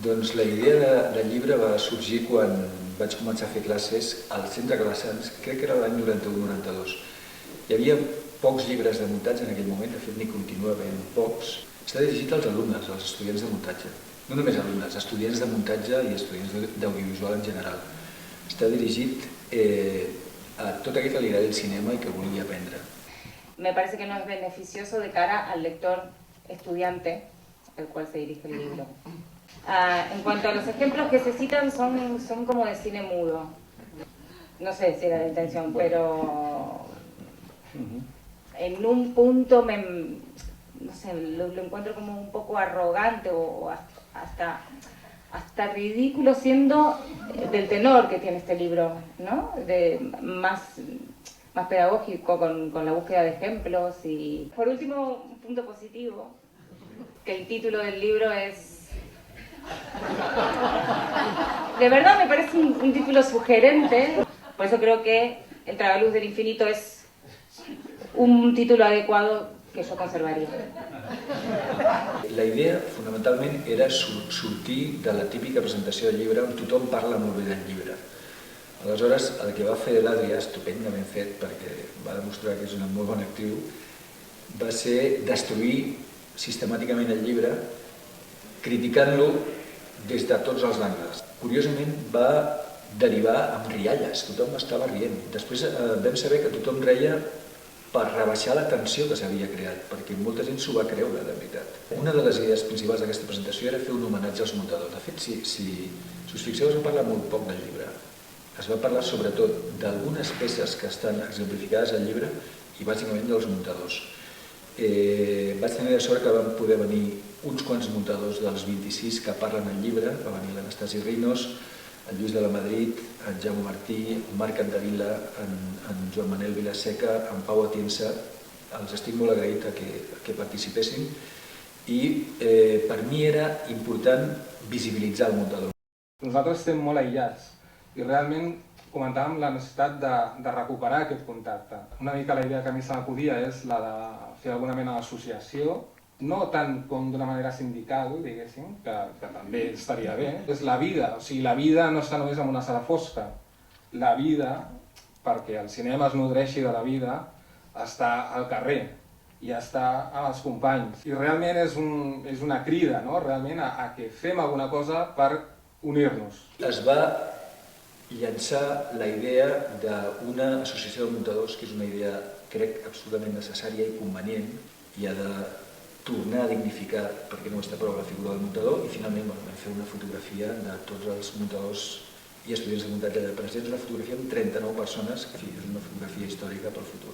Doncs la idea del llibre va sorgir quan vaig començar a fer classes al centre Glaçans, crec que era l'any 91-92. Hi havia pocs llibres de muntatge en aquell moment, de fet n'hi continua havent pocs. Està dirigit als alumnes, als estudiants de muntatge. No només alumnes, estudiants de muntatge i estudiants d'audiovisual en general. Està dirigit a tot aquell que li agrada el cinema i que vulgui aprendre. Me parece que no es beneficioso de cara al lector estudiante al cual se dirige el libro. En cuanto a los ejemplos que se citan, son como de cine mudo. No sé si era la intención, pero en un punto no sé, lo encuentro como un poco arrogante o hasta ridículo, siendo del tenor que tiene este libro, ¿no? Más pedagógico, con la búsqueda de ejemplos. Y por último, un punto positivo, que el título del libro es... De verdad me parece un título sugerente, por eso creo que El tragaluz del infinito es un título adecuado que jo conservaria. La idea, fonamentalment, era sortir de la típica presentació del llibre on tothom parla molt bé del llibre. Aleshores, el que va fer l'Adrià, estupendament fet, perquè va demostrar que és una molt bona actriu, va ser destruir sistemàticament el llibre, criticant-lo des de tots els angles. Curiosament, va derivar amb rialles, tothom estava rient. Després vam saber que tothom reia per rebaixar la tensió que s'havia creat, perquè molta gent s'ho va creure, de veritat. Una de les idees principals d'aquesta presentació era fer un homenatge als muntadors. De fet, si us fixeu, es va parlar molt poc del llibre. Es va parlar sobretot d'algunes peces que estan exemplificades al llibre i bàsicament dels muntadors. Vaig tenir la sort que van poder venir uns quants muntadors dels 26 que parlen al llibre. Va venir l'Anastasi Rinos, el Lluís de la Madrid, en Jaume Martí, en Marc Andavila, en Joan Manel Vilaseca, en Pau Atienza. Els estic molt agraït que participessin i per mi era important visibilitzar el muntador. Nosaltres estem molt aïllats i realment comentàvem la necessitat de recuperar aquest contacte. Una mica la idea que a mi se m'acudia és la de fer alguna mena d'associació, no tant com d'una manera sindical, diguéssim, que també estaria bé. És la vida, o sigui, la vida no està només en una sala fosca. La vida, perquè el cinema es nodreixi de la vida, està al carrer i està amb els companys. I realment és una crida, no? Realment a que fem alguna cosa per unir-nos. Es va llançar la idea d'una associació de muntadors, que és una idea, crec, absolutament necessària i convenient, i ha de tornar a dignificar, perquè no està prou la figura del muntador, i finalment vam fer una fotografia de tots els muntadors i estudiants de muntatge presents, una fotografia amb 39 persones, que és una fotografia històrica pel futur.